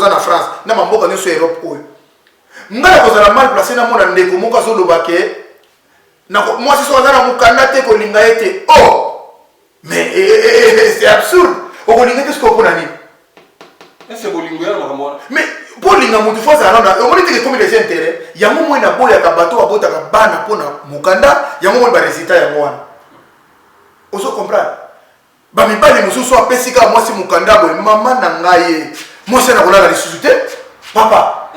en France na mamboka nyo sur Europe oyo ngala ko za mal placé na mona ndeko moka zo lobake na moi si so za na mukanda te ko linga ete oh mais c'est absurde o linga qu'est-ce qu'on pona ni c'est bolingo ya makamona mais pour linga mutu fois ça na on dit que comme des intérêts ya mo na boya ka bato abota ka bana pona mukanda ya mo ba résultat ya mwana oso comprendre ba mi bali mususu apesika moi si mukanda boy mama na ngai moi c'est na kolala lisusu te papa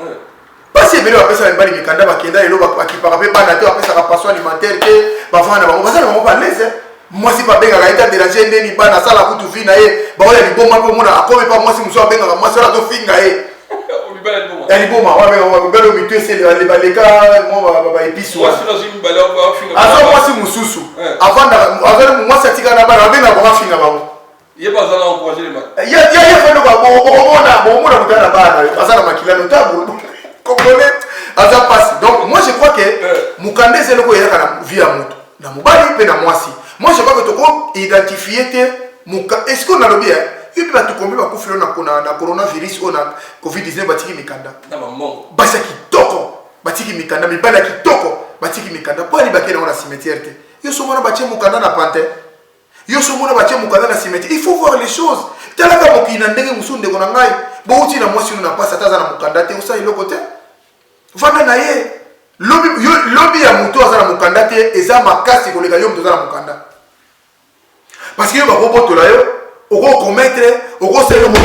parce que va passer bali mikanda bakenda elo bakipaka pe bana te apesa ka passion alimentaire te bafana bango bazana bango ba l'aise moi si pas benga ka eta déranger ndeni bana sala kutu vina ye ba oya liboma pe mona akome pa moi si muso benga ka moi sala to finga ye elle boma wa be belo mitu c'est les baleka moi ba épice wa moi si mususu avant moi ça tika na bana benga ba finga bango ye bazana encourager les mecs ya fait le mona mutana bana bazana makilano tabu comprenez ça passe donc moi je crois que mukande c'est le ko yaka na vie à moto na mobali pe na mwasi moi je crois que toko identifier te muka est-ce qu'on a le bien et puis ba to kombi ba kufilo na coronavirus on a covid-19 batiki mikanda na maman basa kitoko batiki mikanda mibala kitoko batiki mikanda po ali bakena na cimetière te yo so mona batie mukanda na pante yo so mona batie mukanda na cimetière il faut voir les choses talaka mokina ndenge musunde kona ngai bo uti na mwasi na pasa taza na mukanda te usa iloko te vana na ye lobby ya mutu azala mukanda te eza makasi koleka yo mutu azala mukanda parce que yo bakobotola yo oko commettre oko selo mo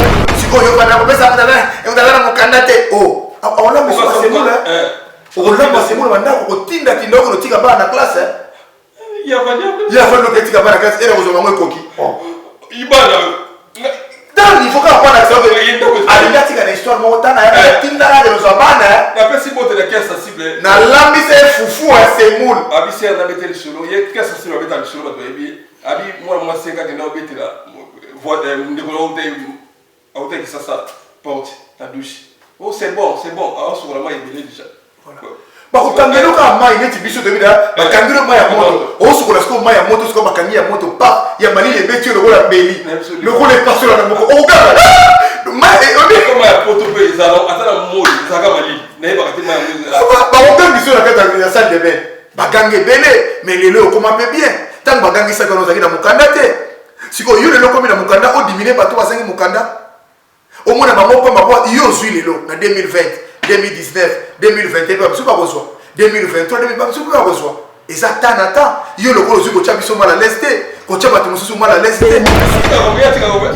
sikoyo bana kopesa mutala mukanda te oh awala miso asemula okolamba semula banda kotinda tindoko tika bana na classe ya vanya tika bana classe era kozoma ngo ekoki ibana il faut qu'on apprenne à ça. Il y a une histoire montante. Il y a des abana. La personne qui est la cible. Na lambi c'est foufou c'est moule. Abi c'est na betel solo. Il y a qu'est-ce que c'est betel solo ba ebi. Abi moi c'est quand na betela. Voit de colonne de qui ça porte la douche. Oh c'est bon. Alors sur la main il est déjà. Voilà. Bakutangelo ka mai neti biso de bida bakangelo mai ya moto osukola sko mai ya moto sko bakangi ya moto pa ya mali le betio le kola beli le kola passer na moko oga mai on est comme ya poto pe izalo atala moli zaka mali na ba katina ba oga biso na kata ya salle de bain bakange bele mais lelo comment peut bien tant bakangi ça kono zaki na mukanda te siko yo lelo komi na mukanda o diminuer bato basangi mukanda au moins na bango pa mabo yo zui lelo na 2020 2019, 2021, pas besoin. 2023, 2023, pas besoin. Et ça, t'as yo le colo zuko chabi mal à l'est, ko chaba tu musu mal à l'est.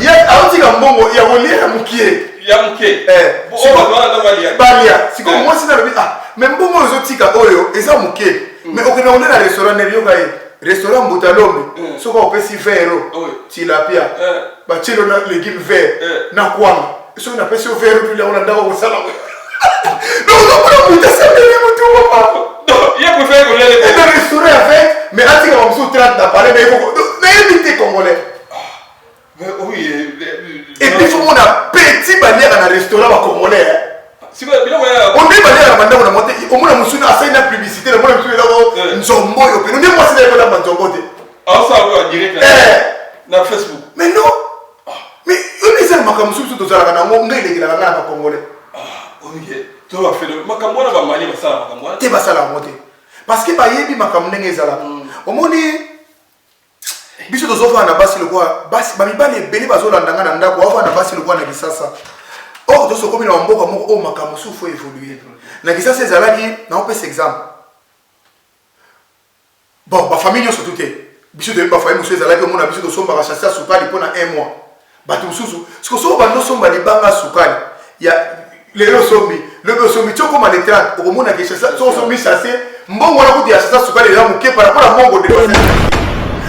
Ya auti ka mbongo ya wolia ya mukie. Ya mukie. Balia. Si comme moi c'est dans le mais mbongo zo tika oyo, eza mukie. Mais okena on na restaurant ne yoka restaurant Butalombe. Soko opesi verre. Tilapia. Ba chelo na l'équipe vert. Na kwanga. Soko na pesi verre puis là on a ndako ko sala. Non, il préfère qu'on ait un restaurant avec, mais à titre de 30 d'appareil, mais éviter congolais. Mais oui, et puis il faut qu'on a petit bannière dans le restaurant congolais. On dit bannière à on a monté, au moins on a fait une publicité, on a fait une zombo, on dit moi c'est la zombo. Ah, ça va direct dans Facebook. Mais non, mais on est seulement comme sous tout ça, on a dit la congolais. Ok, tu vas faire le makambo na ba mali ba sala makambo. Te ba sala moté. Parce que ba yebi makambo ndenge ezala. Omoni biso tozofa na basi lokwa basi ba mibali ebele bazolanda na ndako afa na basi lokwa na kisasa. Oh to sokomi na mboka moko o makambo su faut évoluer. Na kisasa ezalaki na opesa exemple. Bon, ba famille nyonso tout te. Biso de ba famille muso ezalaki omona biso to somba ba chasser sukali pona 1 mois. Batu mususu, siko so ba no somba libanga sukali. Ya les sombi le sombi tu comme les 30 au monde qui chasse sombi chassé mbongo na kuti ya chasse sukali ya muke par rapport à mbongo de passer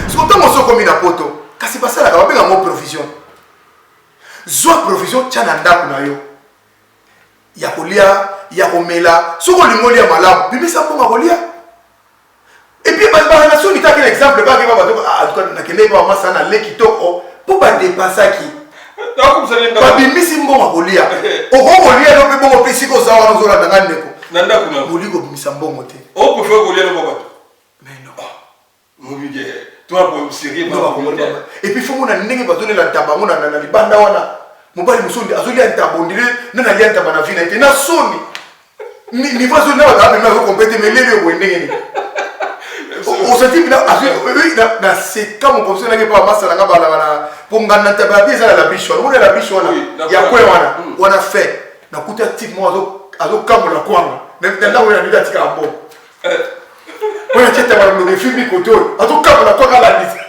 ce que ton so comme na poto kasi pasa la ka benga mo provision zo provision tana ndako na yo ya kolia ya komela soko lingoli ya malamu bimisa mbongo kolia et puis ba nation ni ta quel exemple ba ke ba en tout cas na kende ba masa na le kitoko pour pas dépasser qui babimisi mbongo kolia okokolia no pe bongo pesi ko zawa no zola ndanga ndeko nanda kuna muliko bimisa mbongo te o prefer kolia no bato mais non mobige toi pour sérieux et puis faut mona ndenge bazone la tamba mona na libanda wana mobali musundi azoli antabondile nana lianta bana vina ete na soni ni vazo na ba na compéter mais lelo bwendenge o senti bina azoli na c'est comme comme ça na pas massa na bala bana ponga na tababi za la bicho on la bicho na ya kwa wana fait na kuta type mo azo kamola kwanga na wana ndio tika ambo wana cheta bana no filmi koto azo kamola kwanga la liste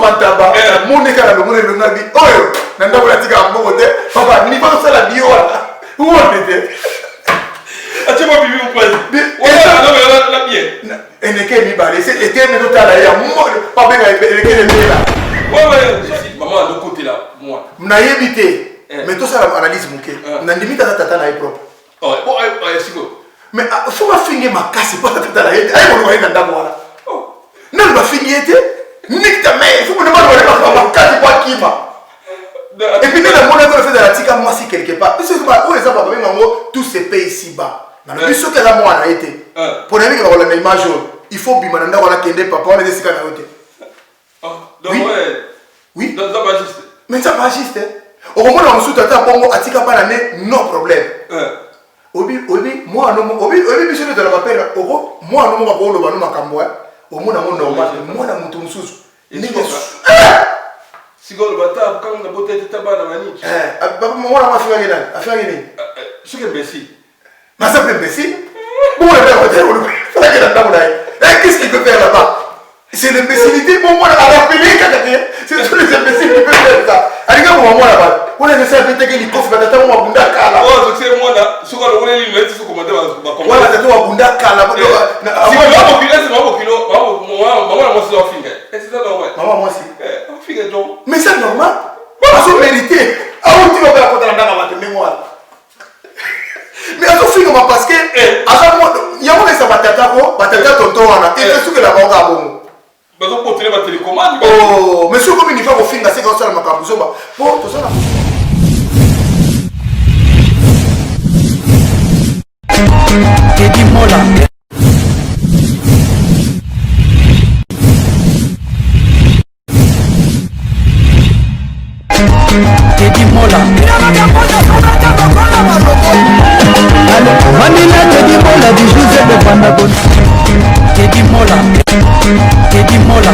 Mantaba, mon écart le monde le nabi. Oh, nanda wala tika mbote. Papa, ni pas ça la bio là. Où on était? Ati mo bibi ou pas? La bien. Et ne que mi balé, c'est était mais tout à l'heure. Moi, pas bien avec le que le là. Ouais, maman de côté là, moi. Na yebité. Mais tout ça l'analyse mouké. Na limite à tata na propre. Oh, bon, c'est go. Mais faut pas finir ma casse pas tata là. Ay on va nanda voilà. Non, ma fille était nique ta mère, il faut que nous parlions de Kima. Et puis, nous avons fait de la tika massi quelque part. C'est quoi? Où est-ce que tout se paye ici-bas? Dans le but, que la moine a été. Pour les mecs, on a l'image, il faut que nous avons kende papa, on a des cicatrices. Oui. Ça va juste. Mais ça va juste. Au moment où on se tata bongo, à tika pas l'année, non problème. Obi, moi, non, obi, monsieur de la papelle, moi, non, moi, pour le banou, ma camboua. Au monde normal, moi na mutu mususu. Sigolo bata quand na boté taba na mani. Papa moi na mafia ngena, afia ngeni. Ce que imbécile. Mais ça fait imbécile. Bon le père hôtel, faut que la dame là. Qu'est-ce qu'il peut faire là-bas? C'est l'imbécilité pour moi à rappeler c'est tous les imbéciles qui peuvent faire ça. Allez gars moi là-bas. On a essayé de péter les coffres tata moi bunda kala. Oh, c'est moi là, ce qu'on a les lunettes sur comment voilà tata moi bunda kala. Si moi au c'est moi au kilo, maman moi c'est au finger. Est-ce que c'est normal? Maman moi aussi. Au finger donc. Mais c'est normal. Parce que mérité. Ah où tu vas faire contre la dame à mémoire. Mais à tout film parce que à chaque fois il y a un ça batata tonton wana et c'est ce que la banque bon. Mais on continue ma télécommande. Oh, mais sur comme il va au film c'est comme ça la macabuzo ba. Bon, tout ça là. Teddy Mola. Teddy Mola. Vanilla Teddy Mola du José de Panabon. Teddy Mola. Teddy Mola.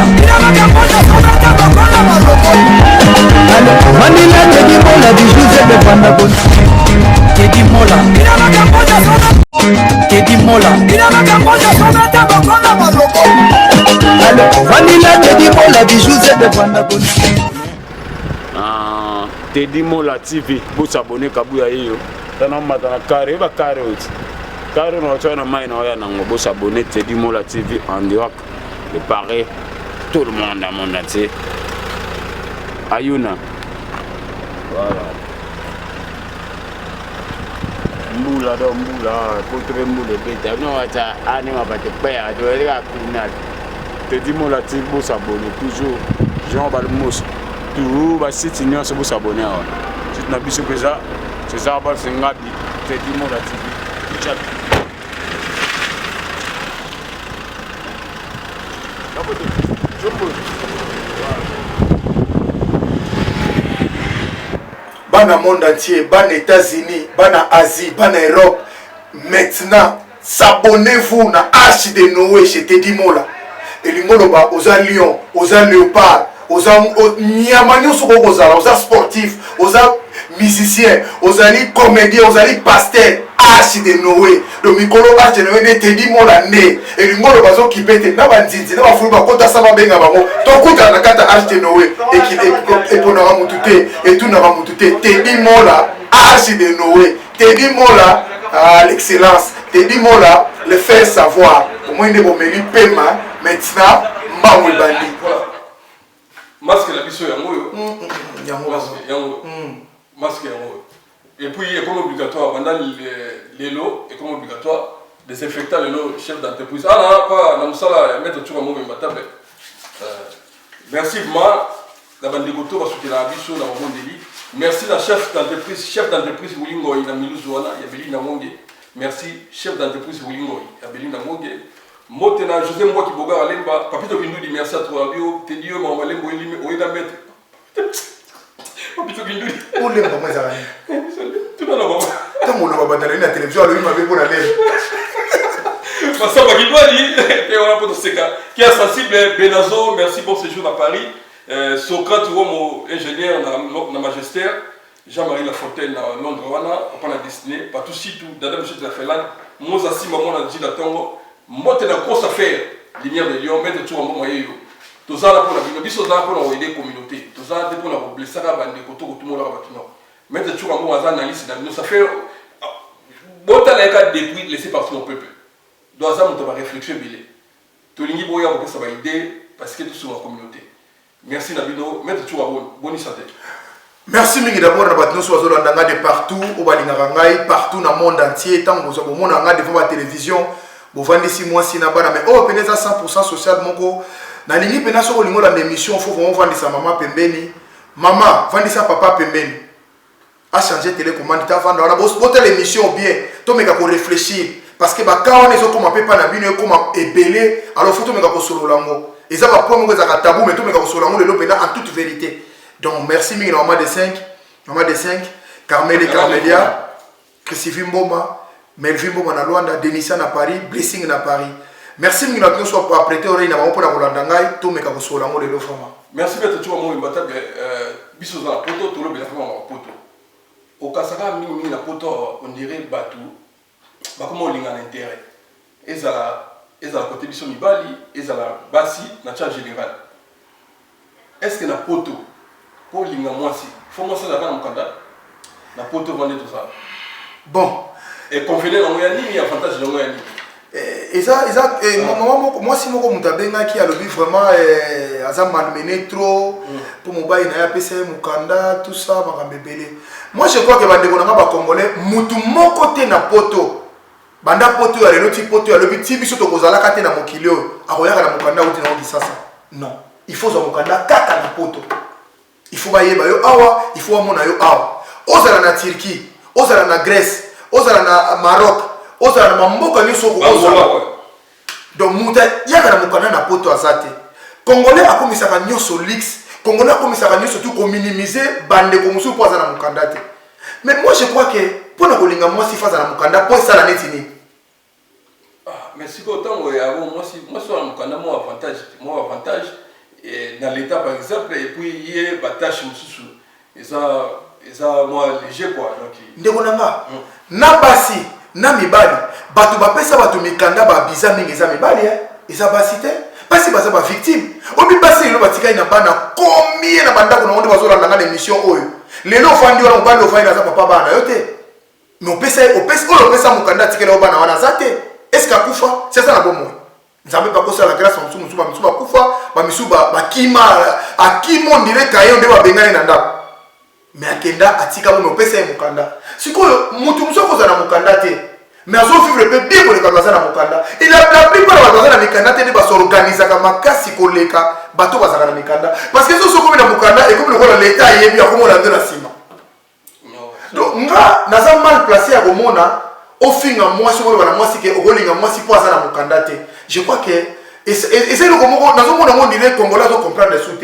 Vanilla Teddy Mola du José de Panabon. Teddy Mola. Teddy Mola. Vanilla Teddy Mola du José de Panabon. Teddy Mola TV, vous abonnez Kabuya yo. Tana matana carré ba carré oti. Carré no tona mai na ya nango vous abonnez Teddy Mola TV en direct de Paris. Tout le monde a mon entier. Ayuna. Voilà. Mbula do mbula, potre mbule beta. No ata anima ba te père, to ela kunal. Teddy Mola TV vous abonnez toujours. Jean Balmos. Tout va site ignorant se vous abonner à si tu n'as plus que ça c'est ça va c'est ngabi Teddy Mola TV chat Bana monde entier, bana États-Unis, bana Asie, bana Europe. Maintenant, s'abonnez-vous na Arche de Noé chez Teddy Mola. Et les Moloba, aux Lion, aux Léopard. Aux sportifs, aux musiciens, aux comédiens, aux pasteurs, Arche de Noé. Le micro Arche de Noé n'est dit mon année. Et le mot bazo qui pète, n'a pas dit, n'a pas voulu pas ça va bien avant. Donc, quand on a carte Arche de Noé, et qui est pour nous ramouter, et tout n'a pas mouté, t'es dit mon là, Arche de Noé, t'es dit mon là, l'excellence, t'es dit mon là, le faire savoir. Au moins, il est bon, mais il paiement, maintenant, Maoui Bandi. Masque la biso yango yo. Masque yango. Et puis est comme obligatoire pendant les lots est comme obligatoire désinfectant les lots chef d'entreprise. Ah là pas na musala mettre tout comme matabe. Merci vraiment la bande goto va soutenir la biso na monde délit. Merci la chef d'entreprise Wulingo na Miluzwana ya Beli na Monge. Merci chef d'entreprise Wulingo ya Beli na Monge Motena José Mboki Boga Alemba, Papito Kindoudi, merci à toi, Bio, Tedio, Maman Lembo, Oeda Maître. Papito Kindoudi. Où les mamans ça va? Tout le monde. Tant qu'on va battre la télévision, lui m'avait pour la lèvre. Massamba Kindoudi, et on a pour ce cas. Qui est sensible, Benazo, merci pour ce jour à Paris. Socrate, mon ingénieur dans la magistère. Jean-Marie Lafontaine à Londres, on a destiné, pas tout si tout, d'Adam Chute la Finlande, Mozassi, maman, a dit la Tongo, monter dans la grosse affaire, lumière de Lyon, mettre tout en moyen. Tout ça là pour la vie, nous sommes pour aider la communauté, tout ça pour la blesser à la bande de tout le monde a mettre tout en moyen dans liste dans nos affaires. Bon, t'as les cas depuis laissé par son peuple. Dans ça, on va réfléchir, Billy. Tout le monde ça va aider parce que tout sur la communauté. Merci Nabino, mettre tout en bonne santé. Merci mingi d'abord na batno so azolanda de partout au balingaka ngai partout dans le monde entier tant que vous mona nga devant la télévision bo vandisi moi sina bana mais oh peneza 100% social moko na lingi pena so lingo la émission faut vraiment vandisa maman pembeni maman vandisa papa pembeni a changer télécommande ta vanda na boss boter l'émission bien to meka ko réfléchir parce que ba ka on ezo comme pepa na bino comme ebelé alors faut to meka ko solo lango eza ba point moko za ka tabou mais to meka ko solo lango le lopena en toute vérité. Donc merci mille maman de 5, Carmel et Carmelia, Christophe Mboma, Melvin Mboma na Luanda, Denissa na Paris, Blessing na Paris. Merci mille nous soit pour apprêter oreille na maman pour la Rolandangai, tout me ka so la mo le lo fama. Merci peut-être tu mo mbata biso za poto to lo be fama poto. Au kasaka mingi na poto on dirait batu ba comme linga l'intérêt. Ezala côté biso mibali, ezala basi na charge général. Est-ce que na poto pour l'inga moi si faut moi ça dans mon candidat la poto vendre tout ça bon et convenir dans moyen ni avantage dans moyen et ça moi si moko mutabenga qui a le but vraiment azam malmené trop pour mon bail na ya pesa mukanda tout ça bakambebele moi je crois que bande konanga ba congolais mutu moko te na poto banda poto ya lelo ti poto ya le but ti biso to kozala kate na mokilio akoyaka na mukanda uti na ngisasa non il faut zo mukanda kaka na poto. Il faut bailler yo awa, il faut amona yo awa. Ozala na Turquie, ozala na Grèce, ozala na Maroc, ozala na mboka nyoso ko ozala. Donc muta yaka na mukana na poto azate. Congolais akomisaka nyoso lix, Congolais akomisaka nyoso tout ko minimiser bande ko musu po azala mukanda te. Mais moi je crois que pour na kolinga moi si faza na mukanda po ça la netini. Ah, mais si autant moi sur la mukanda moi avantage et dans l'état par exemple et puis il y a batache mususu et ça moi léger quoi donc ndeko nanga na basi na mibali batu bapesa batu mikanda ba biza mingi za mibali eza basi te basi baza ba victime obi basi lo batika ina bana combien na banda kuna onde bazolanda na émission oyo lelo fandi wala mobali ofandi za papa bana yote mais opesa mukanda tikela bana wana zate est-ce qu'akufa c'est ça la bonne nzambe bakosa la grâce musu musu bakufa ba misu ba kima akimo ndire kayo nde babengane na ndako mais akenda atika mo pesa mukanda sikoyo mutu musu koza na mukanda te mais azo vivre pe bien ko le kaza na mukanda il a la plupart ba baza na mikanda te ne ba s'organiser ka makasi ko leka bato baza na mikanda parce que so comme na mukanda et comme le l'état yebi akomo la de la sima donc nga naza mal placé à komona au finga moi ce que moi c'est que olinga moi si poza na mukanda te. Je crois que et c'est le comment dans un monde dirait Congolais doit comprendre les soutes.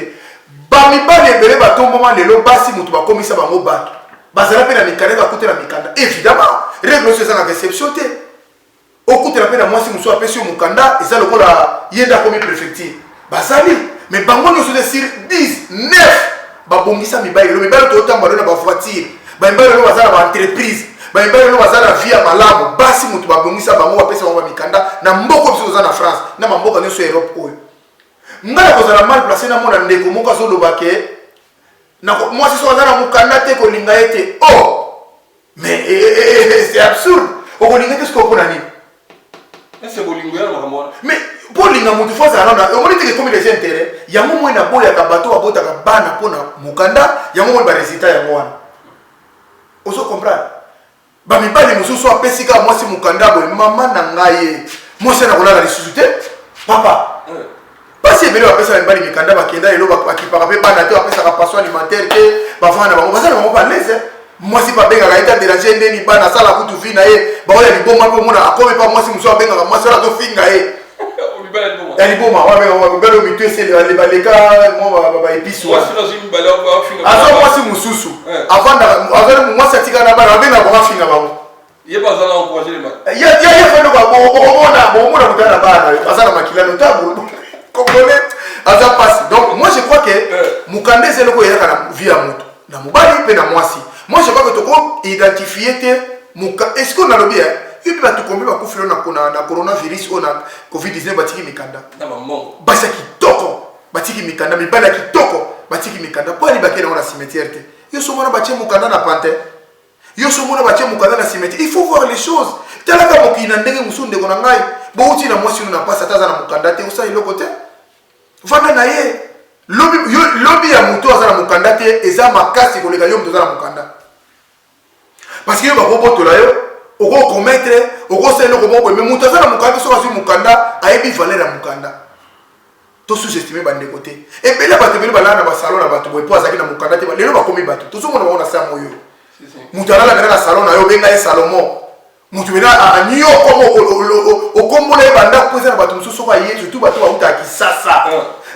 Bami ba lebele ba tomboma lelo basi mutu ba komisa bango ba. Bazala pe na mikanda ba kote na mikanda. Évidemment, règle c'est ça la réception te. Au kote na pe na moi si muso apesi mukanda et ça le kola yenda comme préfecture. Bazali mais bango no sur 10 9 ba bongisa mibali le mibali to tamba na ba voiture. Ba mibali no bazala ba entreprise. Baimba no bazala via malamu basi mutu babongisa bango bapesa bango mikanda na mboko biso za na France na mboka nyoso Europe oyo ngala kozala mal placé na mona ndeko moko azoloba ke na moi si so za mukanda te ko linga ete oh mais c'est absurde o ko linga te sko ko nani est-ce que linga ya makamwa mais pour linga mutu fa za na o moni te comme des intérêts ya mo na boya ka bato abota ka bana pona mukanda ya mo ba résultat ya mwana oso comprendre ba mibali mususu apesika moi si mukanda boy mama na ngai moi c'est na kolala lisusu te papa pasi ebele bapesa mibali mikanda bakenda lelo bakipaka pe bana te bapesa ka passion alimentaire te bafana bango bazana bango ba lese moi si ba benga ka eta déranger ndeni bana sala kutu vina ye ba oya liboma pe mona akobe pa moi si mususu abenga ka moi sala to finga ye liboma belo mitwese baleka mwa épice aza mwasi mosusu mwasi atika na bana babenga bafinga bango ye bomona mutana na bana aza na makilano tabo comprenez aza pasi. Donc moi je crois que mukanda c'est loko yaka na vie ya mutu na mobali pe na mwasi. Moi je crois que toko identifier te muka est-ce qu'on a le bien et puis tu combien ba kufilo na coronavirus ou na covid-19 batiki mikanda na mamongo basa kitoko batiki mikanda mibala kitoko batiki mikanda po ali bakena na cimetière te yo somona batie mukanda na pante yo somona batie mukanda na cimetière. Il faut voir les choses talaka mokina ndenge musunde kona ngai bo uti na mwasi na pasa taza na mukanda te usa iloko te vanda na ye lobby ya mutu aza na mukanda te eza makasi koleka yo mutu aza na mukanda parce que yo bakobotola yo oko commettre oko seno ko bobo mais mutu aza na mukanda so kasi mukanda ayebi valeur ya mukanda to sous-estimer bande côté et puis là bato bele balana ba salon na bato boy po azaki na mukanda te lelo bakomi bato to somona ba ona sa moyo mutu ala na salon na yo benga ye Salomo mutu bena anyo komo okombola banda kuza na bato mususu ba ye surtout bato ba uta kisasa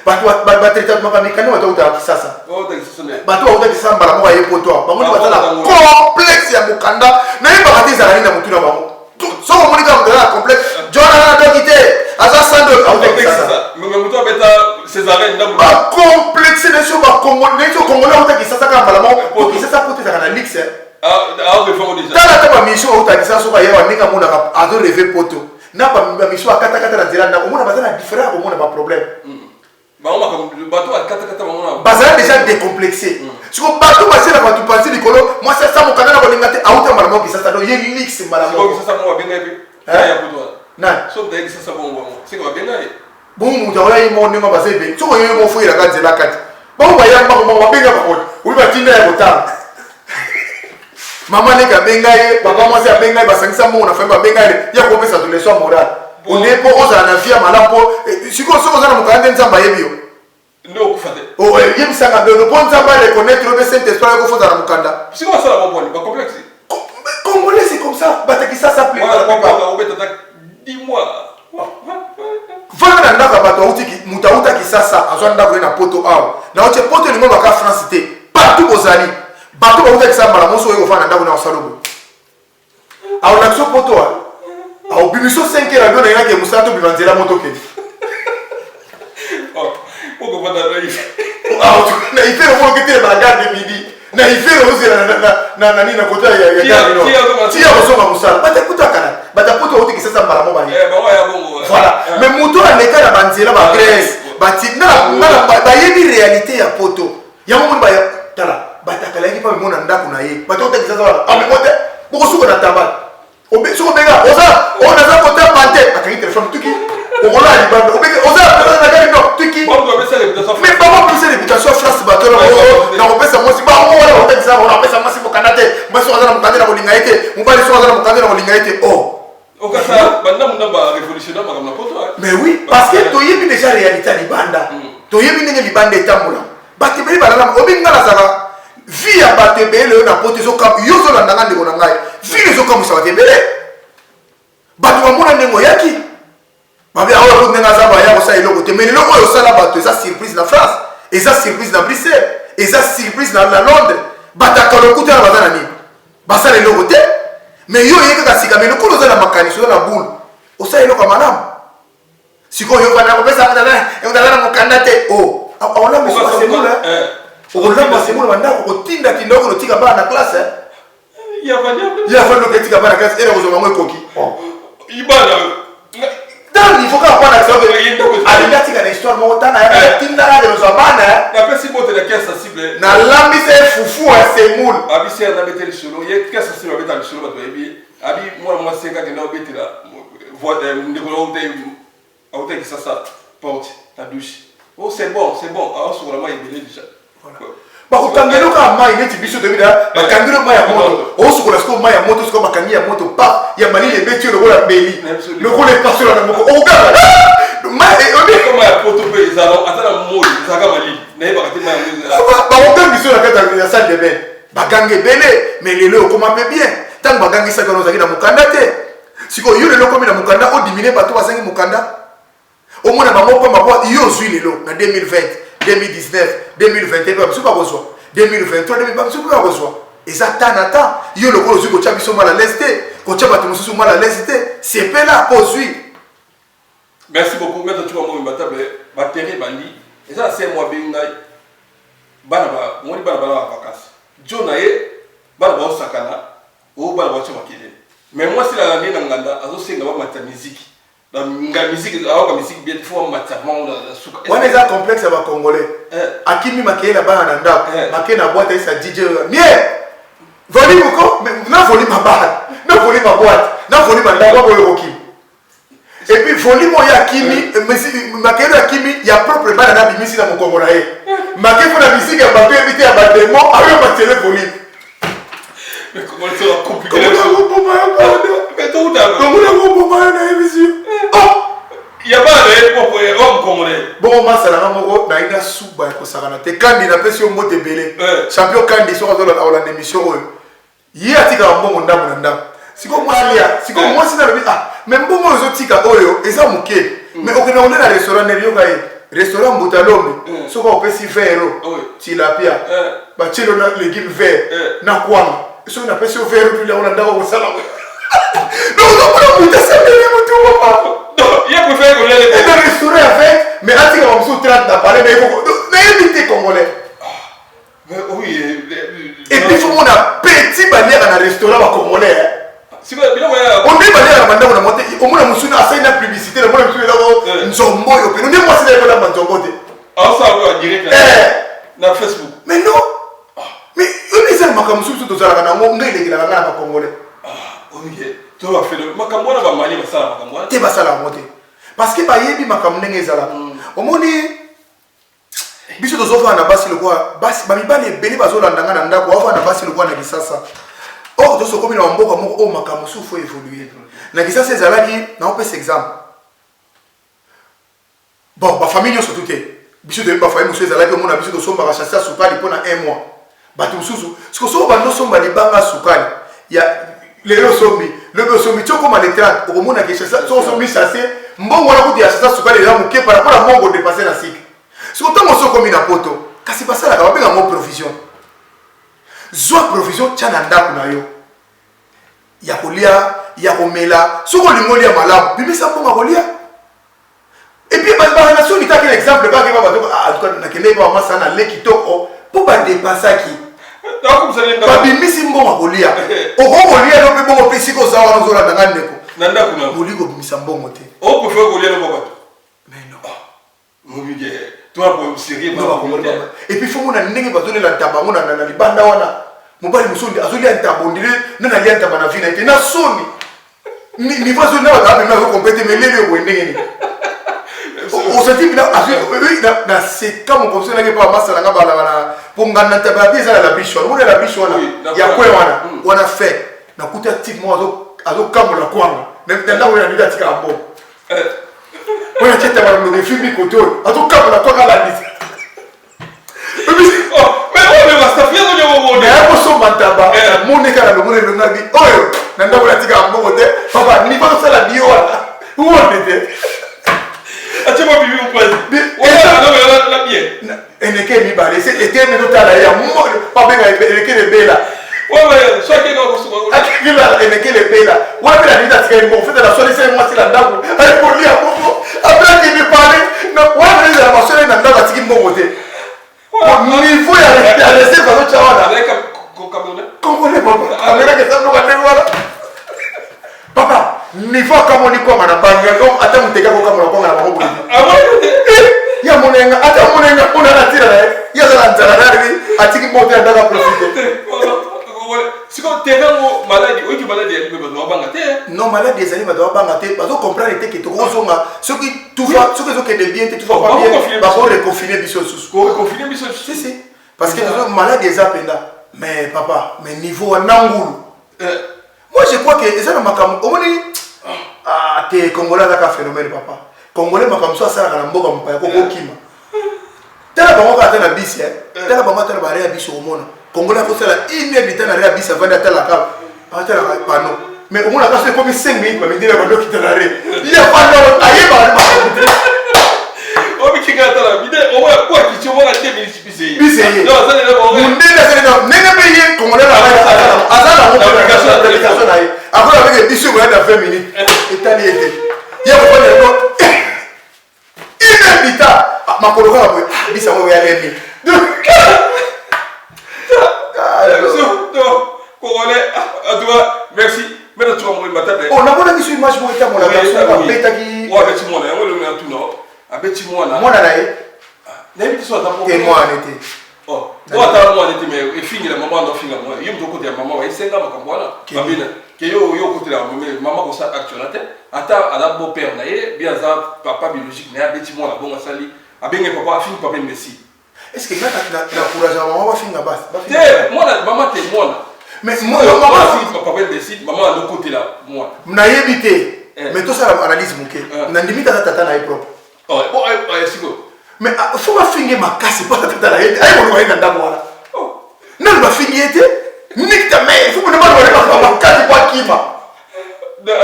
bato batreta makamikani bato uta kisasa bato ba uta kisasa mbala mo ye poto bango ni batala complexe ya mukanda na ye bakati za na mutu na bango so ko monika mukanda complexe jona na dokite asa sando auta kisasa mutu abeta Césarine ndamu ba complexe ne so ba Congolais uta kisasa kama mbala mo ko kisasa pote za na lixe tala ta bamisio autakisa soka yewa ndinga mona azo lever poto na bamisio akata kata na nzela ndako mona bazana différent ko mona ba problème bato akata mona bazana déjà décomplexé siko bato basela bato penser likolo moi ça ça mokanda na kolinga te auta mala mo kisasa do ye lix mala mo kisasa mo benga epi ya kutoa na so de kisasa bongo siko benga e bon muta oya imo ndinga basebe siko ye mo fuira ka nzela kati bon bayamba mo benga ba ko uli batinda ya botanga maman neka bengaye papa mwasi abengaye basangisa mo na famille abengaye ya ko pesa tous les soirs moral on est pour oza na via malapo siko siko za na mukande nzamba yebio ndo kufate oh yem sanga de bon nzamba le connaître le saint esprit ko foza na mukanda siko ça la bonne pas complexe congolais c'est comme ça bataki ça s'appelle on peut t'attaquer 10 mois vana na ndaka bato utiki mutauta kisasa azwa ndako na poto awo na oche poto ni ngoma ka France te partout bozali bato ba utaki samba la moso yo fana ndako na salobo awo na so poto awo bimiso 5 heures avion na yake musato bivanzela moto ke poko pata awo na ifere mo ketele ba garde midi na ifere ozela na nini na kota ya gari no tia bosoma musala bata kutakana bata poto utiki sasa mbala mo ba ba ya bongo voilà mais muto aleka na banzela ba Grèce batina na ba yebi réalité ya poto ya mo ba tala batakalaki pa mona ndako na ye bato ta kisasa wala amekote boko suko na tabal obe suko benga oza ona za kota pante akangi téléphone tuki okola libanda obe oza na gari no tuki mais pas plus réputation France bato na opesa mosi ba wala ota kisasa wala opesa mosi bokanate mosi wazana mukande na kolinga ite mubali so wazana mukande na kolinga ite oh okasa banda mundamba révolutionnaire makamna poto mais oui parce que to yebi déjà réalité libanda to yebi ndenge libanda etambola bato beli balala obinga na sala vie ya bato ebele na poto ezokamwa yo ozolandanga ndeko na ngai vie ezokamwisa bato ebele bato bamona ndenge oyaki babe awa ndenge aza baya kosala eloko te mais eloko oyo osala bato eza surprise na France eza surprise na Bruxelles eza surprise na Londres bato akalokuta na baza na nini basala eloko te mais yo oye kaka sika mais lokolo oza na makanisi oza na bule osala eloko ya malamu sikoyo yokana kopesa ezala na mokanda te o aolamba soasemula okolamba semula bandako kotinda kindoko notika bana na classe ya fanya kotika bana na classe ere kozonga ngo ekoki ibana dans il faut ka bana ça alinga tika na histoire mo tana ya tinda na de bana na pesi bote na kesa cible na lambi se fufu ya semul abisi na beteli solo ye kesa cible beteli solo bato ebi abi moi 5 ans na betela voix ndeko auta kisasa porte la douche oh c'est bon alors sur la main il est déjà bakokangelo ka mai neti biso tobida bakangelo mai ya moto osukola siko mai ya moto siko bakangi ya moto pa ya malili ebeti lokola beli lokola epasola na moko okanga mai obi koma ya poto pe ezalo atala moi ezaka malili na ye bakati mai ya moto bakokangi biso na kata ya salle de bain bakangi ebele mais lelo okoma mpe bien ntango bakangisaka ozalaki na mokanda te siko yo lelo okomi na mokanda odimine bato basangi mokanda Au moins, il y a aussi les lots en 2020, 2019, 2021, je ne pas reçoit. 2023, 2024, je ne pas reçoit. Et ça, tant, il y a le gros aussi, quand tu as mal à l'est, quand tu as mal à l'est, c'est pas là, poursuit. Merci beaucoup. Maintenant, tu vas me battre, batterie, bandi. Et ça, c'est moi, bien, Banaba, moi, Banaba, vacances. John Aye, Banaba, Sakana, ou Banaba, Chamakile. Mais moi, si la année dans Ganda, c'est ma musique. La musique, bien, il faut mettre on est un complexe à Congolais. Akimi Maké là-bas en Anda, Maké na boîte et sa DJ. Mieux, voler beaucoup, mais non voler ma barre, non voler ma boîte, non voler ma boîte. Et puis voler mon Yakimi, Maké Yakimi, il y a propre balle à la musique dans mon Congolais. Maké pour la musique, à Maké éviter à battement, avec ma télé voler. Mais comment ça va compliqué? Mais tout il y a pas de homme congolais. Bon, moi, ça n'a pas été souba pour ça. Quand il a fait un mot de belé, champion quand il sort dans la émission, il y a un bon monde. Si comme moi, si comme moi, c'est dans le même bon, moi, je tika oyo, et ça mouké. Mais on est dans le restaurant, restaurant Boutalombe, ce qu'on peut s'y faire, tilapia, bâtir l'équipe vert, na quoi. Si on a fait ce verre, puis on a d'abord au salon. Non, non, non, ça il y a préféré qu'on ait un restaurant avec, mais là, tu vas me train d'appareil, mais évitez Congolais. Oui, et puis, il faut qu'on a petit bannière dans le restaurant Congolais. On est bannière à on a monté, au moins, on a fait une publicité, on a fait une zombo, on est moi, c'est la zombo. Ah, ça va direct dans Facebook. Mais non. Mais on est allé comme sous tout ça, on est allé à Congolais. Ok, tu vas faire le Makambo, on va manier ça, Makambo. Tu vas ça la monter. Parce que Bayebi Makambo n'est pas là. Au moins, biso tozofa na basi lokwa basi bamibale ebele bazolanda na ndako afa na basi lokwa na kisasa. Oh, toso komi na mboka moko o Makambo su faut évoluer. Na kisasa ezalaki na opesa exemple. Bon, ba famille nyonso tuté. Biso de ba famille musu ezalaki mona biso to somba ka chasser sukali pona 1 mois. Batu mususu, siko so ba no somba libanga sukali. Ya les sombi, le sombi tu comme les 30 au monde qui chasser so sombi chasser, mbongo na kuti ya chasser sukali là muke par rapport à mbongo dépasser na sik. Siko tango so komi na poto, kasi pasala ka ba mo provision. Zo provision tchana ndako na yo. Ya kolia, ya komela, soko lingoli ya malamu, bimisa mbongo kolia. Et puis, la nation, il y a un exemple, na kende ba masa na leki toko pour ba dépasser qui. Ba bimisi mbongo kolia. Oko kolia no pe bongo pesi ko zawa no zola ndanga ndeko. Nanda kuna. Boliko bimisa mbongo te. O ko fe kolia no baba. Mais non. Mobige. Toi pour sérieux ba ko. Et puis faut mona ndenge ba donner la tabango na libanda wana. Mobali musundi azoli antabondile na lia tabana vina ete na soni. Ni va zona ba na ko compéter mais lele ko ndenge ni. On se dit là, c'est comme on pense que pas massa nga bala pour ngana tabati ça la biche on est la biche on ya quoi on a fait na kuta type moi azo kamola kwanga même là on a dit tika bon on a tête ba le film koto azo kamola kwanga la liste mais on va se faire on mais on so mantaba mon ekala le monde le ngabi oyo na ndako la tika bon te papa ni pas ça la bio où on était. Tu vas vivre au poil. La bien. Et ne qu'est-ce que c'est et qu'est-ce que tu as là pas bien et qu'est-ce que là. Ouais ouais, soit que nous sommes. Et là et qu'est-ce que là. Ouais mais la vie c'est bon fait la solution moi c'est la dame. Elle pour lire beaucoup. Après qu'il me parle, non ouais mais la solution na ndaba tiki mbongo te. Niveau ya rester dans le chawana. Avec Camerounais. Congolais papa. Américain que ça nous va voilà. Papa, niveau comme on dit quoi mana banga donc attends muteka ko kamera ko ngana bango. Ah ouais. Ya monenga ata monenga kuna na tira ya za nzara rari atiki moto ya ndaka profiter. Si quand tu es dans maladie, oui tu maladie elle peut pas banga te. Non maladie des animaux doit banga te, parce qu'on comprend que to kozonga ce qui tout va ce que de bien tu vas pas bien, ba ko reconfiner biso sous. Ko reconfiner biso si parce que les maladies des apenda. Mais papa, mais niveau nangulu. Moi je crois que ça na makambo omoni ah te Congolais là ka phénomène papa. Congolais makambo so ça na mboka mpaya ko kima. Tala bango ka tana bisi tala bango tala ba rea bisi au monde. Congolais ko sala inévitable na rea bisi avant d'atteindre la cap. Atteindre la panneau. Mais au monde a passé comme 5 minutes mais dire ba doki tala re. Il y a pas d'eau ayeba. au moins quoi qui tu vois la télé bisé. Bisé. Non, ça n'est pas vrai. Mon n'est pas payé comme on l'a l'application là. Après avec des bisous de 20 minutes. Et t'as dit il y a pas de inhabitable. Ma coloca va bisa moi ya lemi. Non, Congolais, à toi, merci. Maintenant tu vas mourir ma table. On a pas de image moi ta mon garçon va beta qui. Ouais, mais tu m'en as, on le tout non. Avec tu m'en as. Moi là là. N'importe soit ta Témoin en été. Oh, toi t'as moi en été mais et fini la maman non fini moi. Il me doit côté maman, il s'est là comme voilà. Babine. Que yo côté la maman comme ça actualité. Ata à la beau père na bien ça papa biologique na beti moi la bon sali. Abenge papa fini papa Messi. Est-ce que na courage maman va finir bas? Moi maman t'es moi. Mais moi maman fini papa Messi, maman à l'autre côté là moi. Na yebité. Mais tout ça l'analyse moké. Na limite à tata na propre. Oh, bon c'est go. Mais faut pas finir ma casse pas tata na yebité. Ay on va dans moi. Oh. Non va finir été. Nique ta mère, faut pas ma casse pas kima.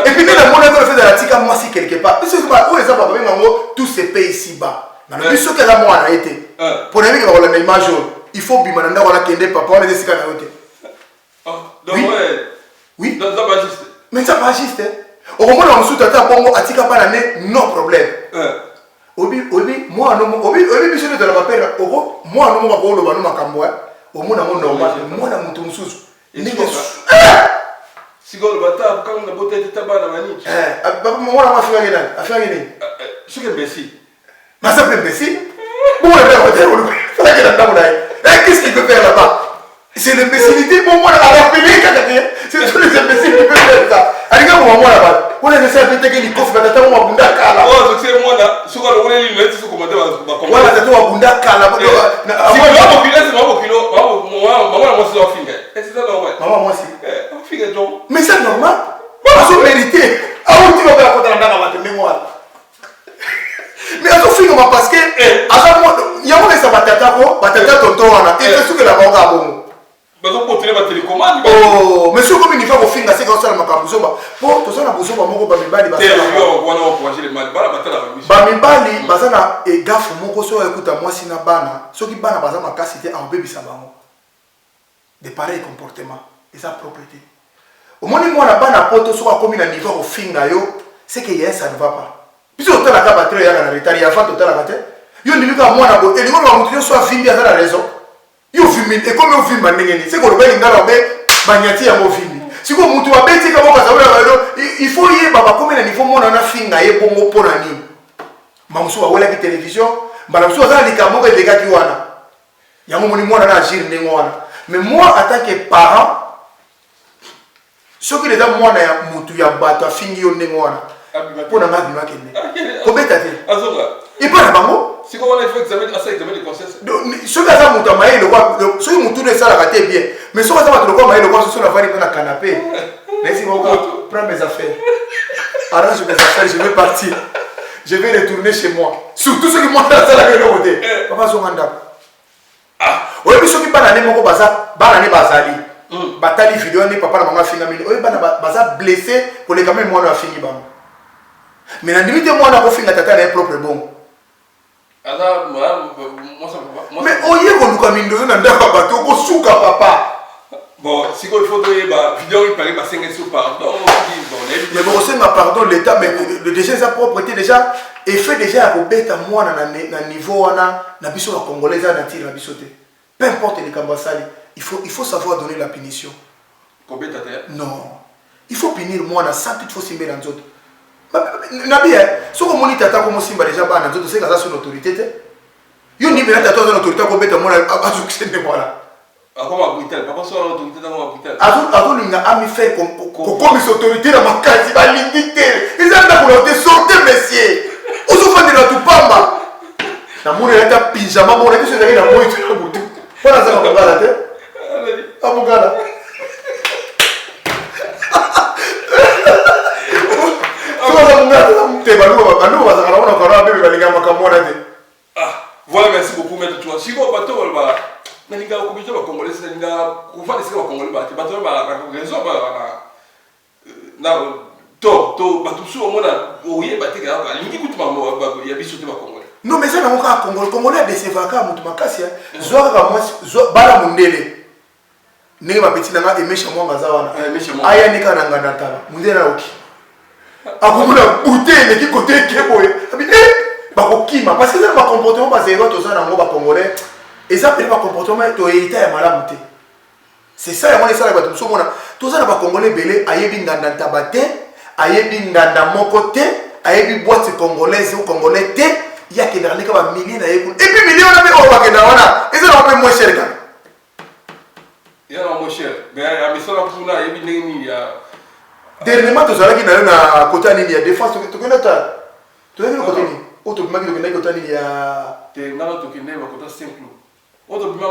Et puis dans le monde on fait de la tika moi si quelque part. C'est pas où les papa maman tout se paye ici bas. Na biso que la moi na été. Pour les mecs la image il faut bimananda wala kende papa on est des sika na été. Donc oui. Donc ça pas juste. Mais ça pas juste. Au moment où on sous tata bongo atika pas l'année non problème. Obi moi non obi biso de la papel oko moi non ma ko lo banu makambo au monde na normal moi na mutu mususu. Sigo le bata quand on a boté de tabac na mani. Moi na affaire gini. Ce que Messi. Mais ça fait Messi. Bon le père hôtel on fait que là-dedans là. Qu'est-ce qu'il peut faire là-bas? C'est l'imbécilité pour moi à la pénible c'est tous les imbéciles qui peuvent faire ça. Allez gars moi là-bas. On a essayé de péter les coffres tata moi bunda kala. Oh c'est moi là. Ce qu'on a les lunettes ce commenter va voilà tata moi bunda kala. Si moi kilo c'est moi kilo. Maman moi c'est au finger. C'est ça normal. Maman moi si. Au finger donc. Mais c'est normal. Parce que mérité. Ah où tu vas faire contre la dame à mémoire. Mais à tout film parce que à chaque fois il y a un batata tonton wana et c'est ce que la banque bon. Mais on peut la télécommande. Oh, mais sur comme il faut finir c'est comme ça la makabuzoba. Pour tout ça na buzoba moko ba mibali ba. On projet le mal bala batala ba mibali bazana e gafu moko so écoute moi sina bana soki bana bazana makasité en bébisa bango. De pareils comportements et sa propriété. Au moment où on a bana poto so comme na niveau au finga yo, c'est que ça ne va pas. Puis on la batterie ya na retard ya fa total la batterie. Yo ndimi ka mwana bo et le mwana mutu so afimbi à la raison. Yo filmé et comme yo filme ndengeni c'est que le bel ngala be banyati ya mo filmi. Si ko mutu wa beti ka boka saula il faut y baba comme na niveau mwana na finga ye bongo pona nini. Mamusu wa wala ki télévision, bala musu za likambo ke dega ki wana. Yango moni mwana na agir ndenge wana. Mais moi en tant que parent ce qui les a mwana ya mutu ya bato fingi yo ndenge wana. Pour na mabima kende. Ko beta te. Azonga. Il parle bango. Si comment il faut examiner de conscience. Ce que ça mutu maï le quoi, ce qui mutu de ça la raté bien. Mais ce que ça mutu le quoi maï le quoi sur la vanne dans la canapé. Laissez moi prendre mes affaires. Arrange mes affaires, je vais partir. Je vais retourner chez moi. Surtout ceux qui montent dans ça la côté. Papa Zonganda. Oui, mais ceux qui parlent moko baza, banane bazali. Batali vidéo ni papa na maman finga mini. Oui, bana baza blessé pour les gamins moi na fini bam. Mais na limite moi na ko finga tata na propre bon. Alors moi ça va. Mais oye ko luka mindo na ndaka bato ko suka papa. Bon, si il faut donner ba vidéo il paraît ba 5 sous pardon. Mais bon c'est ma pardon l'état mais le déjà sa propreté déjà et fait déjà à beta moi na niveau na biso la congolaise na tire na bisoté. Peu importe les kambasali, il faut savoir donner la punition. Combien t'as? Non. Il faut punir moi na sans il faut simber dans autres. Nabi ce que mon tata comme simba déjà ba na autres c'est que ça son autorité. Yo ni bien tata son autorité ko beta moi à succès de moi là. Comment Britel, papa son autorité dans Britel. Azul linga ami fait comme autorité dans ma case ba lingité. Ils ont la volonté sortir messieurs. Où sont fait de la tupamba. Na mon eta pyjama mon eta se derrière la moite na butu. Voilà ça mon gars là te. Ah mon gars là. Voilà, merci beaucoup, maître. Si vous avez un peu de Congolais, vous allez essayer de Congolais, vous allez raison. Non, mais ça n'a pas Congolais. Congolais a décevoir quand mutu makasi. Zoaka moi, bala mundele. N'est ma petite nana aimé chez moi ngazawana. Aya nika nanga natala. Mundela oki. Akumuna bouteille mais qui côté keboye. Abi bakokima parce que ça ma comportement ba zéro to ça na ngo ba Congolais. Et ça peut pas comportement to état ya malamu te. C'est ça ya moi ça la ba tout mona. Tout ça na ba Congolais belé ayebi nganda tabate, ayebi nganda moko te, ayebi boîte congolaise ou congolais te. Il y a qui n'a pas milliers et puis millions on a mis au bac d'Awana et ça va pas moins cher quand il y a moins cher mais à mes soeurs pour là il y a dernièrement tout ça là qui n'a pas côté il y a défense tu connais ta tu connais le côté ni autre bien que le côté il y a t'es non tu connais le côté simple autre bien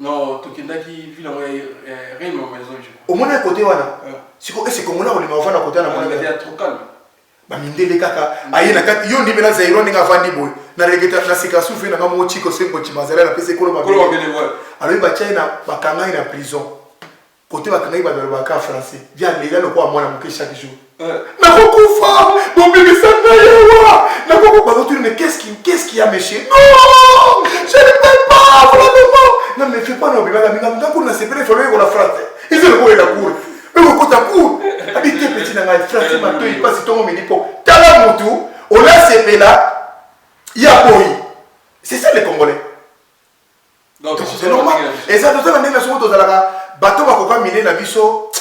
non tu connais qui vit dans rien dans maison au moins côté wana c'est comme on a on va na côté na il y a trop calme bamindele kaka ayena kati yo ndibe na zairo ninga vandi boy na regeta na sika sufi na ngamo chiko sengo chimazala na pese kolo bele ouais alors ba China bakanga ina prison côté bakanga ba baka français via les gars le quoi moi na moke chaque jour na kokufa mon bébé sana yewa na kokufa tu mais qu'est-ce qui a méché non je ne peux pas non mais fais pas non bébé na ko na sepele faut le la français ils veulent quoi la cour mais au côté cour habité petit na ngai frère mato il passe ton midi pour tala mutu on a sepé là il y a boy c'est ça les Congolais donc c'est normal et ça tout ça na nation to zalaka bateau ba koka miner na biso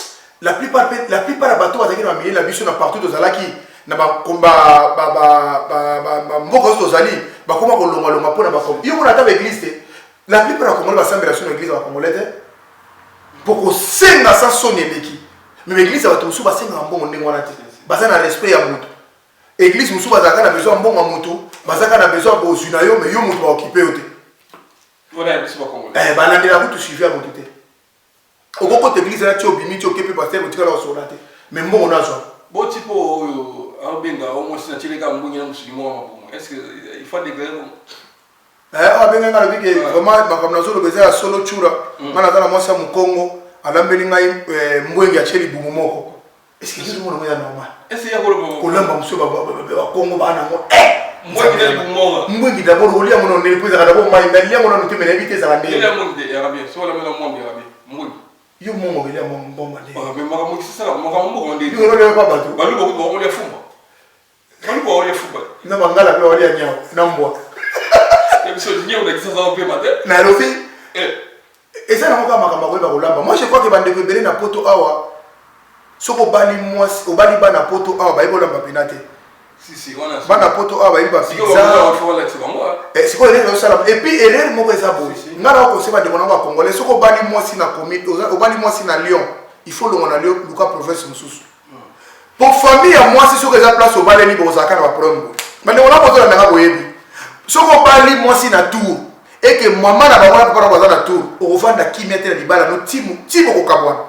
la plupart la bateau bazaki na miner na biso na partout to zalaki na ba komba ba mboko to zali ba koma ko longa longa pona ba kom yo mona ta église la plupart ya Congolais ba sambela sur l'église ba Congolais pour que senga sa sonne leki mais l'église va tout suba senga mbongo ndenge wana te baza na respect ya mutu église musu bazaka na besoin mbongo mutu bazaka na besoin bozuna yo mais yo mutu ba occuper yo te voilà c'est pas Congolais balandela mutu suivi ya mutu te okoko te église na ti obimi ti okepe pasteur botika la osola te mais mbongo nazwa bon tipo oyo abenga au moins na tileka mbongo na musulman wa mabongo est-ce que il faut déclarer abenga ngala bike vraiment makambo nazolo beza ya solo chura mana kana mwasa mukongo alambeli ngai mbwengi ya cheli bumu moko est-ce que tout le monde est normal est-ce qu'il y a kolamba muso ba kongo bana ngo mbwengi ya bumu moko mbwengi d'abord olia ngono ne poza d'abord mai ndalia ngono nute mena bite za ndele ile monde ya rabia so la mena monde ya rabia mbwengi yo momo belia mbomba le mais makambo sala makambo mbongo ndé yo le pa batu balu boko ba ole fumba balu ba ole fumba na mangala pe olia nyao na mbwa ebiso nyao na kisa za pe matin Nairobi et ça n'a pas makambo ko ba kolamba moi je crois que bande ko belé na poto awa soko bali mwasi obali bana poto awa ba ibolamba penate si wana bana poto awa ba iba pizza c'est quoi les salam et puis erreur moko eza bo ngala ko seba de bonanga congolais soko bali mwasi na commune obali mwasi na Lyon il faut le na Lyon luka province mususu pour famille ya mwasi soko eza place obali ni bozaka na problème bande ona poto na ngabo yebi soko bali mwasi na tour et que maman na ba wana papa na na tour o vanda kimia te na libala no timo ko kabwana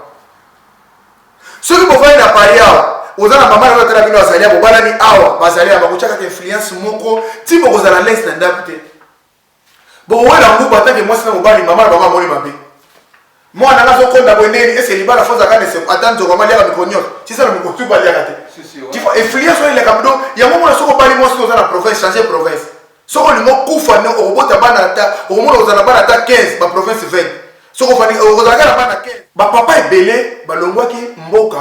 soki bovandi na pari awa oza na mama na batala bino bazali abo bana ni awa bazali aba kotiaka ka influence moko ti bokozala lese na ndako te bowela ngubu atake mwasi na mobali mama na bango amoni mabe mwana nga azokonda boye ndeni ese libala fo ozalaka nese ata nzoko maliaka mikolo nyonso tisala mikolo tu baliaka te tifo influence oyo eleka bido yango mona soko obali mwasi oza na province changer province soko olingo kufa ne okobota bana ata okomona ozala bana ata 15 baprovince 20 soko fani ozalaka na bana 15 bapapa ebele balongwaki mboka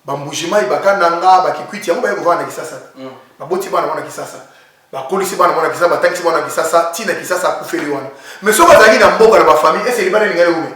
bambujima ibaka nanga bakikwiti yango baye kovanda kisasa baboti bana mwana kisasa bakolisi bana mwana kisasa batangisi bana kisasa tina kisasa akufeli wana mais soko bazalaki na mboka na bafamille ese libana elingali ume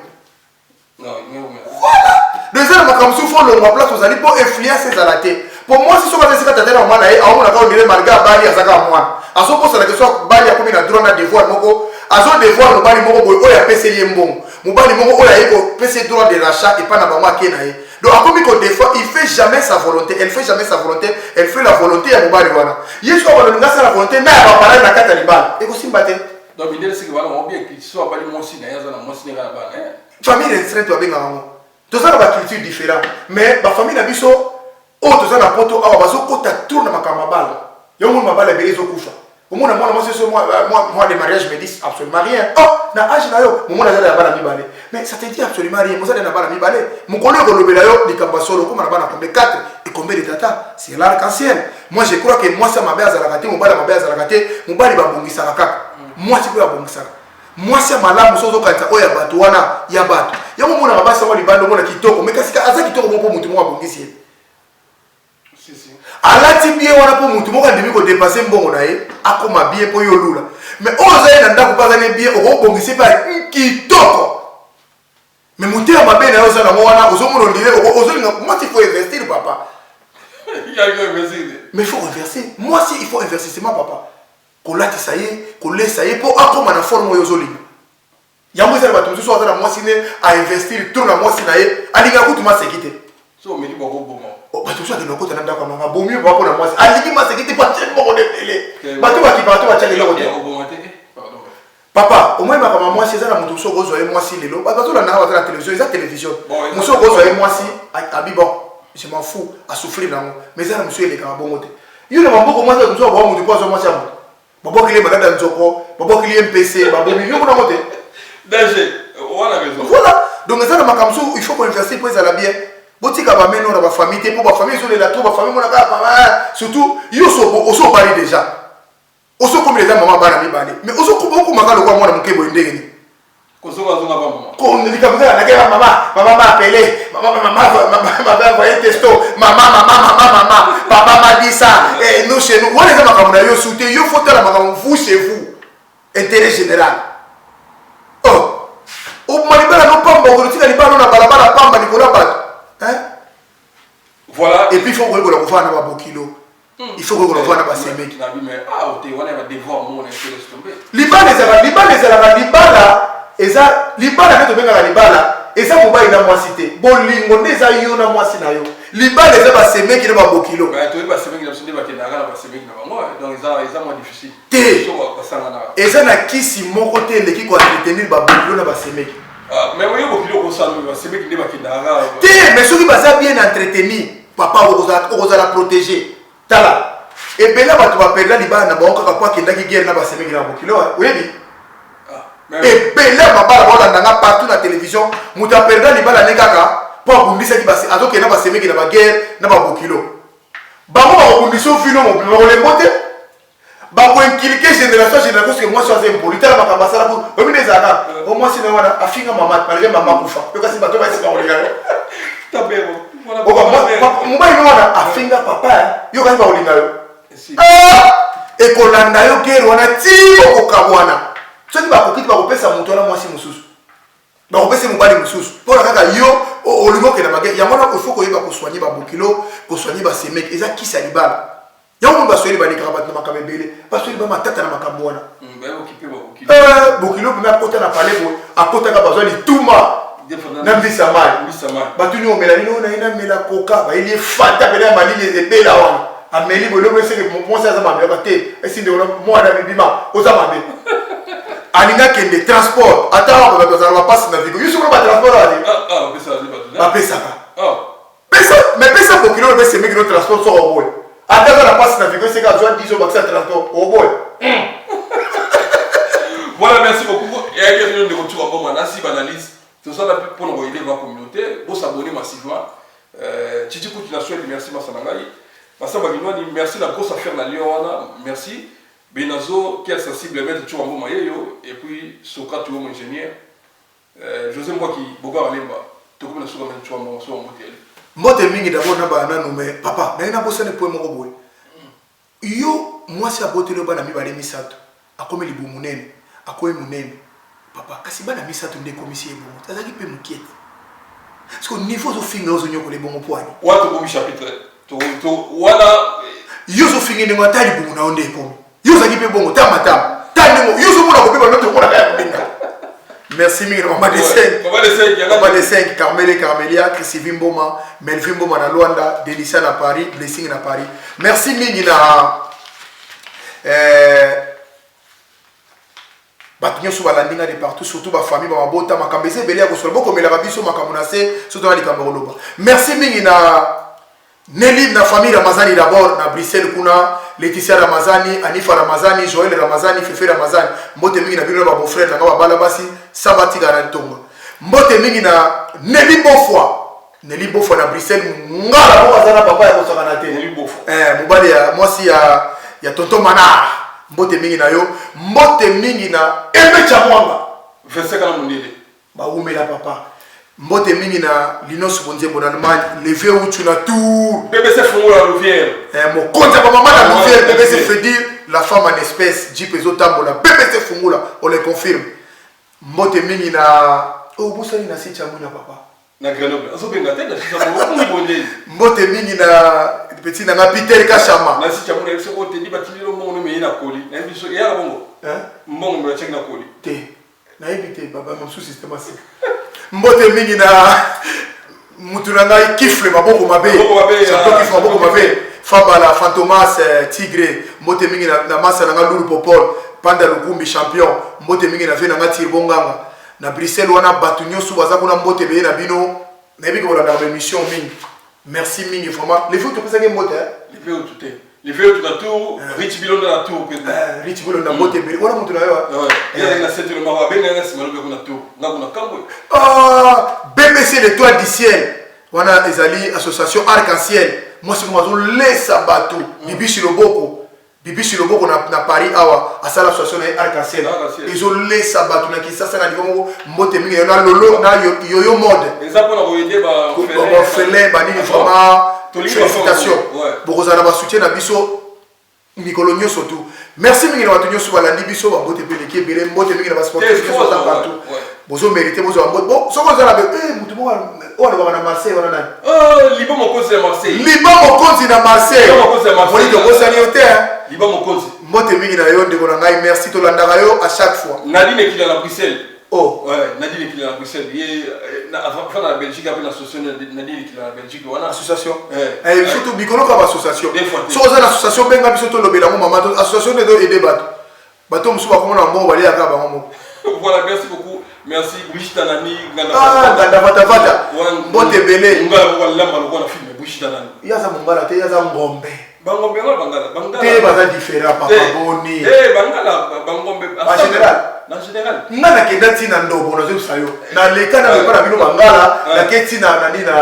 voilà deuxième makambo so fo longwa place ozali mpo influence ezala te pour moi si soko azesika tata na mwana ye aomonaka ondire malga bali azaka mwana azoposalaka so bali akomi na droit na devoir moko azo devoir mobali moko boye oyo apeseli ye mbongo mobali moko oyo aye kopesa droit de rachat epai na bango ake na ye donc akomi kodefoi il fait jamais sa volonté elle fait jamais sa volonté elle fait la volonté ya mobali wana ye soki balolinga asala la volonté na ya baparani na kati ya libala ekosimba te donc mindele siki bana mo bien ki so abali mwasi na yaza na mwasi nga na bana famille restreinte babengaka yango toza na baculture différent mais bafamille na biso oyo toza na poto awa bazokota tour na makambo mabala yango moni mabala ebele ezokufa omona mwana mwasi so moi de mariage me dis absolument rien oh na age na yo momona azala ya bana mibale Mais ça te dit absolument rien. Moi, ça n'a pas la mi-balé. Mon collègue, le Likamba solo, comme on a combien 4 et combien de tata. C'est l'arc-en-ciel. Moi, je crois que moi, ça m'a base à la gâté, mon bal m'a base à la gâté, mon bal va bongi saraka. Moi, c'est quoi la bongi saraka? Moi, c'est ma lame, so kanta oya batuana, ya batu. Ya mo mona basa wa libando mona kitoko, mais kasi aza kitoko mo po mutu mo bongi si. Si. Alati bien wana po mutu mo kandimi ko dépasser mbongo na ye, akoma bien po yo lula. Mais oza na ndako pas ne bien o bongi si pa kitoko. Mais mutu ya mabe na yo za na mo wana ozo mo ndile ozo nga moi il faut investir papa. Il y a investir. Mais il faut inverser. Moi si il faut inverser c'est ma papa. Kolati ça y est, kolé ça y est pour akoma na forme yo zoli. Ya mo za ba tu so na moi si ne à investir tout na moi si na ye, alinga kutu ma sekite. So me dit beaucoup bon. Oh ba tu so de lokota na ndako na bo mieux pour na moi. Alingi ma sekite pas tellement ko délé. Ba tu ba ki ba tu ba tchale lokota. Pardon. Papa, au moins ma maman moi si ça na mutu so gozo ye moi si lelo. Ba to la na la télévision, ça télévision. Muso gozo ye moi si abibo. Je m'en fous à souffrir là. Mais ça monsieur les ka bon moté. Yo na maboko moi ça muso ba mutu kwa so moi ça. Babo qu'il est malade dans Zoko, Babo qu'il est MPC, Babo il est monté. Danger, on a raison. Voilà, donc ça, il faut qu'on investit pour ça la bien. Botika va mener dans la famille, pour la famille, sur les latrons, la famille, surtout, ils sont parlé déjà. Ils sont comme les gens, maman, mais ils sont beaucoup de gens, moi, mon kebo, Qu'on soit dans un moment. Qu'on dit comme ça, maman m'a appelé, maman m'a envoyé testo, maman, papa m'a dit ça, et nous chez nous, on est dans ma caméra, il faut que vous chez vous, intérêt général. Oh, au Malibala, non pas, on dit que Malibala, on a balabala, pamba, Nicolas Bat. Hein? Voilà. Et puis il faut qu'on le voit dans un kilo. Il faut qu'on le voit dans un sémé. Ah, on va devoir mon intérêt tomber. Libala, eza libala neto benga libala eza mobali na mwasi te bolingo nde eza yo na mwasi na yo libala eza basemeki na babokilo ba to ba semeki na sonde ba kenanga na basemeki na bango donc eza moins difficile te so ba sangana eza na kisi moko te ndeki ko entretenir babokilo na basemeki mais oyo bokilo ko sala ba semeki nde ba kenanga te mais soki baza bien entretenir papa okoza la protéger tala ebela bato baperdela libala na bango kaka po akendaki guerre na basemeki na bokilo oyebi et bela mabala baolanda partout na télévision moto aperda libala ne kaka po abundisaki azokenda basemeki na baguerre na babokilo bango bakobundisa ofino mobima bakolembo te bakoinkilike génération soke mwasi aza impoli tala makambo asala omine ezalaka o mwasi na wana afinga mama malgré mama kufa yo kasi bato baesi bakolinga mobali na wana afinga papa yo kasi bakolinga yo ekolanda yo guerre wana ti okokabwana soki bakokiti bakopesa moto wana mwasi mosusu bakopesa mobali mosusu mpona kaka yo olingi okenda bagere yango wana ifo koyeba kosoigne babokilo kosoigne basemeki eza kisi ya libala yango moni basoyeli balikaka bato na makambo ebele basoyeli bamatata na makambo wana bokilo peme akota na pale boye akotaka bazwa lituma na mbisa mai batuni omela nini ona ye namela koka bayeli efata pene ya malili ebela wana ameli boye eseke mwasi aza mabe yoka te esinde mwana bibima oza mabe alinga kende transport ata bazala bapasi na vigo yusuku ba transport ali bapesaka mais pesa bokilo be semeki no transport so oboy ata za la pasi na vigo c'est ka joie 10 au baksa transport oboy. Voilà, merci beaucoup. Et à quel niveau de retour à bon si analyse tout ça pour nous aider la communauté pour s'abonner massivement Titi Kouti na souhaite merci Masanangai Masamba Ginwani merci la grosse affaire na Lyon merci Benazo qui est sensible mettre tout en bon maillot et puis Soka tout mon ingénieur José Mwaki Bogar Alemba tout comme le Soka mettre tout en bon so modèle mote mingi d'abord na bana no mais papa na ina bosane po mo boy yo moi si abotelo bana mi bale misato akomi libu munene akoyi munene papa kasi bana misato nde komisi ebongo tazaki pe mukiete parce que niveau zo finga zo nyoko le bongo poani wato komi chapitre to wala yo zo finga ne matali bongo na onde ekomi yo zaki pe bongo tamata tande mo yo zo mona ko pe ba noto ko na kaya binga. Merci mille, Maman de 5, Carmelia, Chrissy Vimboma, Melvin Boma na Luanda, Delicia na Paris, Blessing na Paris. Merci mille na Batinyo sous balandinga de partout, surtout ma famille, ma bota, ma kambese, belia ko solbo ko mela babiso makamunase, surtout na likamboloba. Merci mille na Nelly na famille Ramazani d'abord na Bruxelles kuna Laetitia Ramazani, Anifa Ramazani, Joël Ramazani, Fefe Ramazani, mbote mingi na bino ba beau frère na ba bala basi sabati garantonga. mbote mingi na Nelly Beaufoy na Bruxelles ngala ko azana papa ya kosaka na te Nelly Beaufoy mobali ya mwasi ya tonton Manar mbote mingi na yo mbote mingi na Aimé Chamwanga Vincent Kana Mundele ba umela papa mbote mingi na Linos Bonzembo na Allemagne levé uchu na tour BBC Fungula Louvière mon compte à maman la Louvière BBC fait dire la femme en espèce Jeep Ezotambola BBC Fungula on le confirme mbote mingi na oh bosali na si chamuna papa na Grenoble azobenga tena sasa ko mbonde mbote mingi na petit na Peter Kashama na si chamuna yese ko te di batililo mbongo me ina koli na biso ya bongo mbongo me check na koli te na ebite baba mon sous système asi mbote mingi na mutuna ngai kifle maboko mabe sato kifle maboko mabe Fabala Fantomas Tigre mbote mingi na masa na ngalulu popol Panda Lukumbi champion mbote mingi na ve na ngati bonganga na Bruxelles wana batu nyosu baza kuna mbote be na bino na ebi ko la émission mingi merci mingi vraiment les vous to pesa ke mbote les vieux tout à tour Rich Bilon na tour Rich Bilon na mbote be wana mutu na yo ya na centre maro benga na simalo be kuna tour na kuna kambo BBC l'étoile du ciel wana ezali association arc-en-ciel moi c'est moi lesa bato Bibi Shiloboko na Paris awa asala association arc-en-ciel ezo lesa bato na kisasa na niveau mbote mingi na lolo na yoyo mode exactement na oyede ba fele ba nini vraiment félicitations bokoza na ba soutien na biso mikolo nyoso tout merci mingi na bato nyoso balandi biso ba mbote pele ki bele mbote mingi na ba sportifs nyoso ta partout bozo mériter bozo mbote bon soko za na be mutu mo on va na Marseille on a Liban Mokonzi na Marseille Liban Mokonzi na Marseille Moni de Bosani Hotel Liban Mokonzi mbote mingi na yo ndeko na ngai merci to landaka yo à chaque fois Nadine qui est à Bruxelles oh ouais Nadine qui est à Bruxelles na avant la Belgique après l'association Nadine qui est à Belgique wana association eh surtout bikolo ka association so za association benga biso to lobela mo mama association de do aider bato musu ba komona mbo bali aka ba mo voilà merci beaucoup merci Brigitte Tanani ganda vata mbote bele ngala ko lamba ko na film Brigitte Tanani yaza mungala te yaza ngombe bangombe bangala te baza différent papa boni bangala bangombe en général ngana kenda tina ndobo na zo sayo na leka na ko na bino bangala na ketina nani na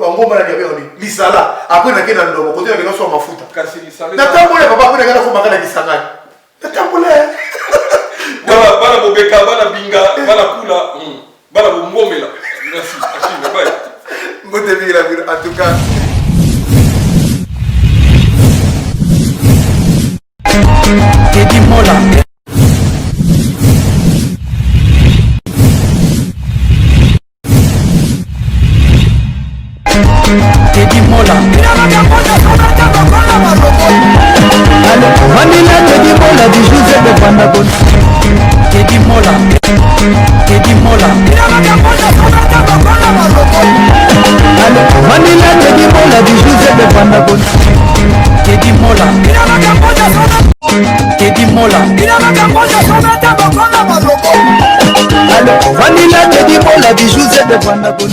bangomba na biabe oni lisala après na kenda ndobo kote na kenda so mafuta kasi lisala na tambole papa après na ko makana kisangani na tambole bana bobeka bana binga bana kula bana bomomela merci merci bye mbote mingi la ville en tout cas Teddy Mola Teddy Mola Vanilla Teddy Mola du José de Pandagon Teddy Mola Teddy Mola Vanilla Teddy Mola du José de Pandagon Teddy Mola Teddy Mola Vanilla Teddy Mola du José de Pandagon